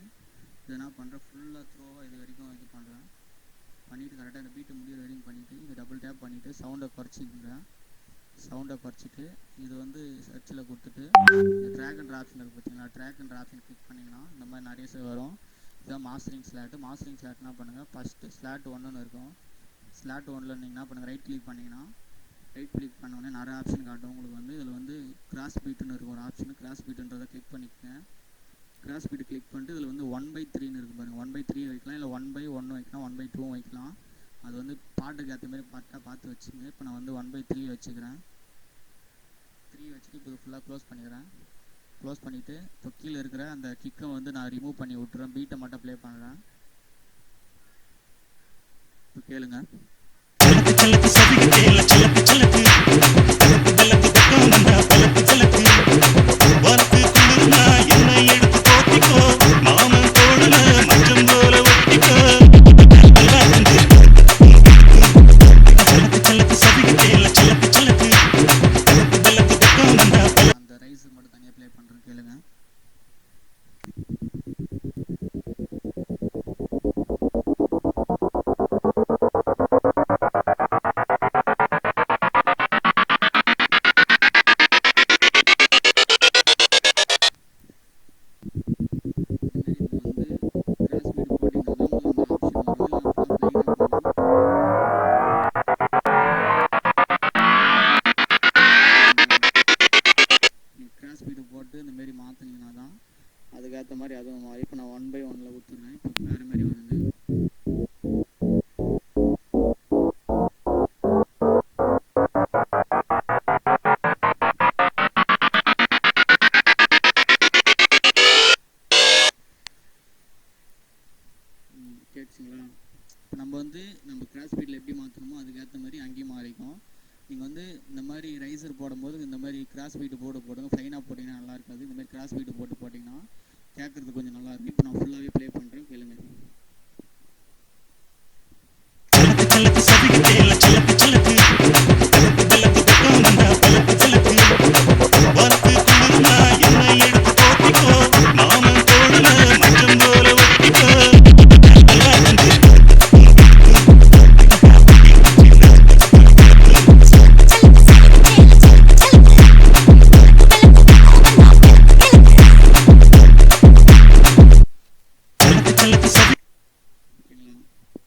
A: இது என்ன பண்ணுறேன், ஃபுல்லாக த்ரோவாக இது வரைக்கும் இது பண்ணுறேன். பண்ணிவிட்டு கரெக்டாக இந்த பீட்டு முடிகிற வரைக்கும் பண்ணிவிட்டு இது டபுள் டேப் பண்ணிவிட்டு சவுண்டை குறைச்சிக்கிறேன். சவுண்டை குறைச்சிட்டு இது வந்து சர்ச்சில் கொடுத்துட்டு இந்த ட்ராக் அண்ட் ஆப்ஷன் இருக்குது பார்த்தீங்களா, ட்ராக் அண்ட் ஆப்ஷன் கிளிக் பண்ணிங்கன்னா இந்த மாதிரி நிறைய வரும். இதுதான் மாஸ்டரிங் ஸ்லாட்டு. மாஸ்டரிங் ஸ்லாட் என்ன பண்ணுங்கள், ஃபஸ்ட்டு ஸ்லாட் 1ன்னு இருக்கும். ஸ்லாட் 1ல் நீங்கள் என்ன பண்ணுங்கள், ரைட் கிளிக் பண்ணிங்கன்னா ரைட் கிளிக் பண்ணோடனே நிறைய ஆப்ஷன் காட்டும் உங்களுக்கு. வந்து இதில் வந்து கிராஸ் பீட்டுன்னு இருக்கும் ஒரு ஆப்ஷன். கிராஸ் பீட்டுன்றதை கிளிக் பண்ணிக்கங்க. கிராஸ் பீட்டு கிளிக் பண்ணிட்டு இதில் வந்து 1/3ன்னு இருக்குது பாருங்கள். 1/3 வைக்கலாம், இல்லை 1/1 வைக்கலாம், 1/2 வைக்கலாம். அது வந்து பாட்டுக்கு ஏற்ற மாதிரி பார்த்து வச்சுங்க. இப்போ நான் வந்து 1/3 வச்சுக்கிறேன். 3 வச்சுட்டு இப்போ ஃபுல்லாக க்ளோஸ் பண்ணிக்கிறேன். க்ளோஸ் பண்ணிவிட்டு இப்போ கீழே இருக்கிற அந்த கிக்கை வந்து நான் ரிமூவ் பண்ணி விட்டுறேன். பீட்டை மட்டும் ப்ளே பண்ணுறேன். இப்போ கேளுங்க. அந்த ரைஸ் மட்டும் தனியாக ப்ளே பண்ணுறேன் கேளுங்க. இப்போ நம்ம வந்து நம்ம கிராஸ் ஸ்பீடில் எப்படி மாற்றணுமோ அதுக்கேற்ற மாதிரி அங்கேயும் மாறிக்கும். நீங்கள் வந்து இந்த மாதிரி ரைசர் போடும்போது இந்த மாதிரி கிராஸ் பீட்டு போடுங்க. ஃபைனாக போட்டிங்கன்னா நல்லா இருக்காது. இந்த மாதிரி கிராஸ் பீட்டு போட்டிங்கன்னா கேட்குறதுக்கு கொஞ்சம் நல்லாயிருக்கும். இப்போ நான் ஃபுல்லாகவே ப்ளே பண்ணுறேன், கேளுங்க.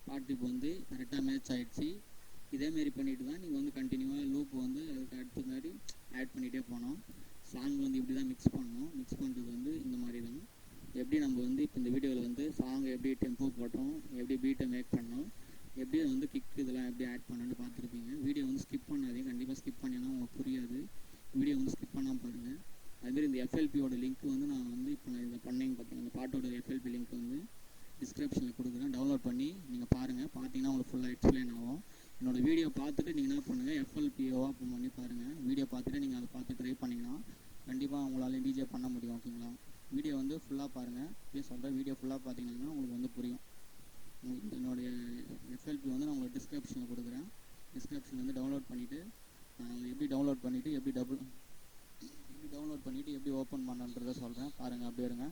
A: பாட்டு இப்போ வந்து கரெக்டாக மேட்ச் ஆகிடுச்சு. இதேமாரி பண்ணிட்டு தான் நீங்கள் வந்து கண்டினியூவாக லூப் வந்து அதுக்கு அடுத்த மாதிரி ஆட் பண்ணிகிட்டே போனோம். சாங் வந்து இப்படி தான் மிக்ஸ் பண்ணணும். மிக்ஸ் பண்ணுறது வந்து இந்த மாதிரி தான். எப்படி நம்ம வந்து இப்போ இந்த வீடியோவில் வந்து சாங் எப்படி டெம்போ போட்டோம், எப்படி பீட்டை மேக் பண்ணோம், எப்படி வந்து கிக் இதெல்லாம் எப்படி ஆட் பண்ணணும்னு பார்த்துருப்பீங்க. வீடியோ வந்து ஸ்கிப் பண்ணாதீங்க. கண்டிப்பாக ஸ்கிப் பண்ணினா உங்களுக்கு புரியாது. வீடியோ வந்து ஸ்கிப் பண்ணாமல் பாருங்கள். அதுமாரி இந்த எஃப்எல்பியோட லிங்க் வந்து நான் வந்து இப்போ நான் இதை பண்ணேங்க பார்த்தீங்கன்னா இந்த பாட்டோட எஃப்எல்பி லிங்க் வந்து டிஸ்கிரிப்ஷனில் கொடுக்குறேன். டவுன்லோட் பண்ணி நீங்கள் பாருங்கள். பார்த்தீங்கன்னா உங்களுக்கு ஃபுல்லாக எக்ஸ்பிளைன் ஆகும். என்னோடய வீடியோ பார்த்துட்டு நீங்கள் என்ன பண்ணுங்கள், எஃப்எல்பியை ஓப்பன் பண்ணி பாருங்கள். வீடியோ பார்த்துட்டு நீங்கள் அதை பார்த்து ட்ரை பண்ணிங்கன்னா கண்டிப்பாக உங்களால் டிஜே பண்ண முடியும். ஓகேங்களா? வீடியோ வந்து ஃபுல்லாக பாருங்கள். இப்படியே சொல்கிறேன், வீடியோ ஃபுல்லாக பார்த்தீங்கன்னா உங்களுக்கு வந்து புரியும். என்னுடைய எஃப்எல்பி வந்து நான் உங்களுக்கு டிஸ்கிரிப்ஷனில் கொடுக்குறேன். டிஸ்கிரிப்ஷனில் வந்து டவுன்லோட் பண்ணிவிட்டு எப்படி டவுன்லோட் பண்ணிவிட்டு எப்படி டவுன்லோட் பண்ணிவிட்டு எப்படி ஓப்பன் பண்ணுன்றதை சொல்கிறேன். பாருங்கள், அப்படியே இருங்க.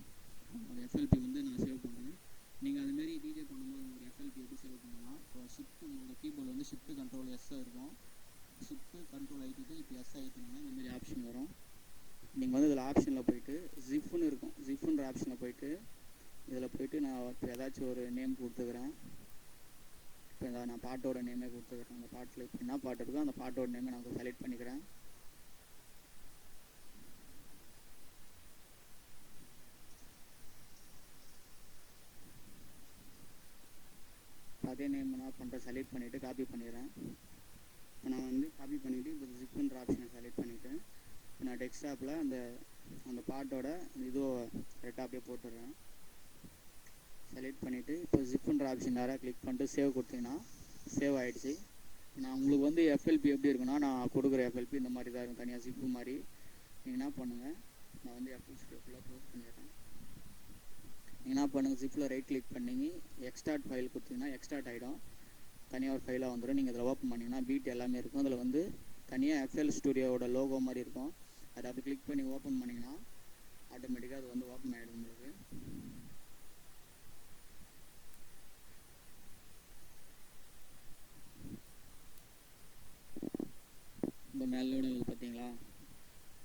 A: என்னோடய எஃப்எல்பி வந்து நான் சேவ் பண்ணுறேன். நீங்கள் அதுமாரி டிஜே பண்ணும்போது உங்களோட எஃப்எல்பி எப்படி சேவ் பண்ணலாம், இப்போ ஷிஃப்ட் உங்களோட கீபோர்டில் வந்து ஷிஃப்ட் கண்ட்ரோல் எஸ் இருக்கும். ஷிஃப்ட் கண்ட்ரோல் ஆகிட்டு இப்போ எஸ் ஆகிட்டிங்கன்னா இந்தமாரி ஆப்ஷன் வரும். நீங்கள் வந்து இதில் ஆப்ஷனில் போய்ட்டு ஜிஃப்னு இருக்கும். ஜிஃப்ன்ற ஆப்ஷனில் போய்ட்டு இதில் போய்ட்டு நான் இப்போ ஏதாச்சும் ஒரு நேம் கொடுத்துக்கிறேன். இப்போ நான் பாட்டோட நேமே கொடுத்துக்கிறேன். அந்த பாட்டில் இப்போ என்ன பாட்டு இருக்கோ அந்த பாட்டோட நேமை நான் செலக்ட் பண்ணிக்கிறேன். அதே நேம் நான் பண்ணுறேன், செலக்ட் பண்ணிவிட்டு காப்பி பண்ணிடுறேன். இப்போ நான் வந்து காப்பி பண்ணிவிட்டு இப்போ ஜிப்புன்ற ஆப்ஷனை செலக்ட் பண்ணிவிட்டு இப்போ நான் டெஸ்க்டாப்பில் அந்த பாட்டோட இதுவோ கரெக்டாக அப்படியே போட்டுடுறேன். செலக்ட் பண்ணிவிட்டு இப்போ ஜிப்புன்ற ஆப்ஷன் நேராக கிளிக் பண்ணிட்டு சேவ் கொடுத்தீங்கன்னா சேவ் ஆகிடுச்சு. நான் உங்களுக்கு வந்து எஃப்எல்பி எப்படி இருக்குன்னா நான் கொடுக்குற எஃப்எல்பி இந்த மாதிரி தான் இருக்கும், தனியாக ஜிப்பு மாதிரி. நீங்கள் என்ன பண்ணுங்கள், நான் வந்து எஃப்எல்பி ஃபுல்லாக க்ளோஸ் பண்ணிடுறேன். என்ன பண்ணுங்கள், ஜிப்பில் ரைட் கிளிக் பண்ணிங்க எக்ஸ்ட்ராக்ட் ஃபைல் கொடுத்தீங்கன்னா எக்ஸ்ட்ராக்ட் ஆகிடும், தனியாக ஒரு ஃபைலாக வந்துடும். நீங்கள் இதில் ஓப்பன் பண்ணிங்கன்னா பீட் எல்லாமே இருக்கும். அதில் வந்து தனியாக எஃப்எல் ஸ்டுடியோவோட லோகோ மாதிரி இருக்கும். அதை அப்படி கிளிக் பண்ணி ஓப்பன் பண்ணிங்கன்னா ஆட்டோமேட்டிக்காக அது வந்து ஓப்பன் ஆகிடும். உங்களுக்கு இந்த மேல் லோட் ஆகுது பார்த்தீங்களா?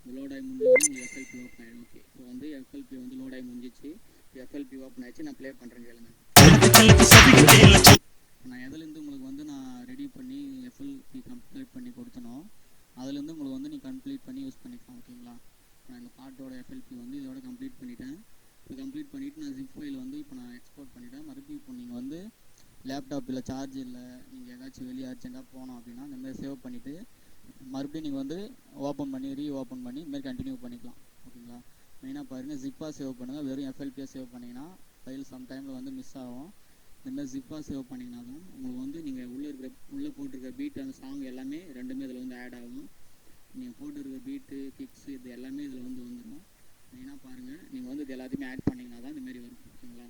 A: இந்த லோட் ஆகி முடிஞ்சு உங்களுக்கு எஃப்எல்பி ஓப்பன் ஆகிடும். ஓகே, இப்போ வந்து எஃப்எல்பி வந்து லோட் ஆகி முடிஞ்சிச்சு. எஃப்எல்பி ஓப்பன் ஆகிடுச்சு. நான் ப்ளே பண்ணுறேன், கேளுங்க. நான் எதுலேருந்து உங்களுக்கு வந்து நான் ரெடி பண்ணி எஃப்எல்பி கம்ப்ளீட் பண்ணி கொடுத்தனோ அதுலேருந்து உங்களுக்கு வந்து நீங்கள் கம்ப்ளீட் பண்ணி யூஸ் பண்ணிக்கலாம். ஓகேங்களா? நான் இந்த பாட்டோட எஃப்எல்பி வந்து இதோட கம்ப்ளீட் பண்ணிட்டேன். இப்போ கம்ப்ளீட் பண்ணிவிட்டு நான் ஜிப் ஃபைல் வந்து இப்போ நான் எக்ஸ்போர்ட் பண்ணிவிட்டேன். மறுபடியும் இப்போ நீங்கள் வந்து லேப்டாப் இல்லை சார்ஜ் இல்லை நீங்கள் ஏதாச்சும் வெளியே அர்ஜென்ட்டாக போனோம் அப்படின்னா இந்த மாதிரி சேவ் பண்ணிவிட்டு மறுபடியும் நீங்கள் வந்து ஓப்பன் பண்ணி ஓப்பன் பண்ணி இதுமாதிரி கண்டினியூ பண்ணிக்கலாம். ஓகேங்களா? மெயினாக பாருங்கள், ஜிப்பாக சேவ் பண்ணுங்கள். வெறும் எஃப்எல்பியாக சேவ் பண்ணிங்கன்னா ஃபைல் சம்டைமில் வந்து மிஸ் ஆகும். இந்தமாதிரி ஜிப்பாக சேவ் பண்ணிங்கன்னா தான் உங்களுக்கு வந்து நீங்கள் உள்ளே போட்டிருக்க பீட் அந்த சாங் எல்லாமே ரெண்டுமே இதில் வந்து ஆட் ஆகும். நீங்கள் போட்டிருக்க பீட்டு கிக்ஸு இது எல்லாமே இதில் வந்து வந்துடும். மெயினாக பாருங்கள், நீங்கள் வந்து இது எல்லாத்தையுமே ஆட் பண்ணிங்கன்னா தான் இந்தமாரி வரும். ஓகேங்களா?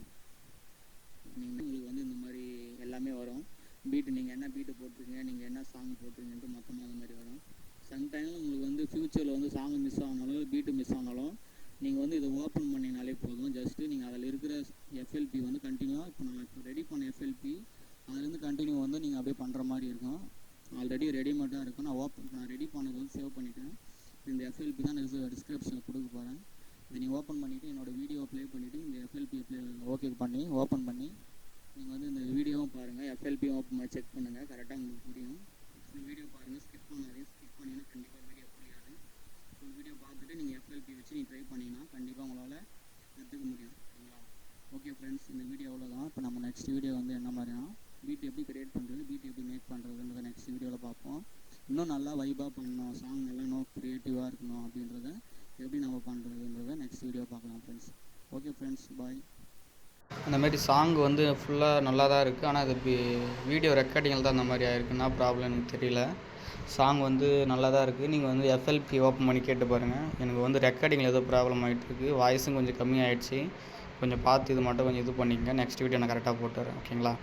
A: நீங்கள் உங்களுக்கு வந்து இந்த மாதிரி எல்லாமே வரும். பீட்டு நீங்கள் என்ன பீட்டு போட்டிருக்கீங்க, நீங்கள் என்ன சாங் போட்டிருக்கீங்கன்ட்டு மொத்தமாக அந்த மாதிரி வரும். சம்டைமில் உங்களுக்கு வந்து ஃப்யூச்சரில் வந்து சாங் மிஸ் ஆனாலும் பீட்டு மிஸ் ஆனாலும் நீங்கள் வந்து இதை ஓப்பன் பண்ணிங்கனாலே போதும். ஜஸ்ட்டு நீங்கள் அதில் இருக்கிற எஃப்எல்பி வந்து கண்டினியூவாக இப்போ நான் இப்போ ரெடி பண்ண எஃப்எல்பி அதுலேருந்து கண்டினியூ வந்து நீங்கள் அப்படியே பண்ணுற மாதிரி இருக்கும். ஆல்ரெடி ரெடிமேடாக இருக்கும். நான் ரெடி பண்ணது வந்து சேவ் பண்ணிவிட்டேன். இந்த எஃப்எல்பி தான் நான் டிஸ்கிரிப்ஷனில் கொடுக்க போகிறேன். இதை நீங்கள் ஓப்பன் பண்ணிவிட்டு என்னோடய வீடியோ ப்ளே பண்ணிவிட்டு இந்த எஃப்எல்பி ஓகே பண்ணி ஓப்பன் பண்ணி நீங்கள் வந்து இந்த வீடியோவும் பாருங்கள். எஃப்எல்பியும் ஓப்பன் பண்ணி செக் பண்ணுங்கள், கரெக்டாக உங்களுக்கு புரியும். இந்த வீடியோ பாருங்கள், ஸ்கிப் பண்ணாதீங்க. ஸ்கிப் பண்ணிங்கன்னா கண்டிப்பாக வீடியோ புரியாது. ஃபுல் வீடியோ பார்த்துட்டு நீங்கள் எஃப்எல்பி வச்சு நீங்கள் ட்ரை பண்ணிங்கன்னா கண்டிப்பாக உங்களால் கற்றுக்க முடியும். ஓகேங்களா? ஓகே ஃப்ரெண்ட்ஸ், இந்த வீடியோ அவ்வளோதான். இப்போ நம்ம நெக்ஸ்ட் வீடியோ வந்து என்ன மாதிரினா பீட் எப்படி கிரியேட் பண்ணுறது, பீட் எப்படி மேக் பண்ணுறதுன்றத நெக்ஸ்ட் வீடியோவில் பார்ப்போம். இன்னும் நல்லா வைபாக பண்ணணும், சாங் நல்லா இன்னும் க்ரியேட்டிவாக இருக்கணும் அப்படின்றத எப்படி நம்ம பண்ணுறதுன்றத நெக்ஸ்ட் வீடியோ பார்க்கலாம் ஃப்ரெண்ட்ஸ். ஓகே ஃப்ரெண்ட்ஸ், பாய்.
C: அந்தமாரி சாங் வந்து ஃபுல்லாக நல்லா தான் இருக்குது. ஆனால் அது வீடியோ ரெக்கார்டிங்கில் தான் அந்த மாதிரி ஆயிருக்குன்னா ப்ராப்ளம் எனக்கு தெரியல. சாங் வந்து நல்லா தான் இருக்குது. நீங்கள் வந்து எஃப்எல்பி ஓப்பன் பண்ணி கேட்டு பாருங்கள். எனக்கு வந்து ரெக்கார்டிங்கில் ஏதோ ப்ராப்ளம் ஆகிட்டுருக்கு. வாய்ஸும் கொஞ்சம் கம்மியாகிடுச்சு. கொஞ்சம் பார்த்து இது மட்டும் கொஞ்சம் இது பண்ணிக்கங்க. நெக்ஸ்ட் வீடியோ நான் கரெக்டாக போட்டுறேன். ஓகேங்களா?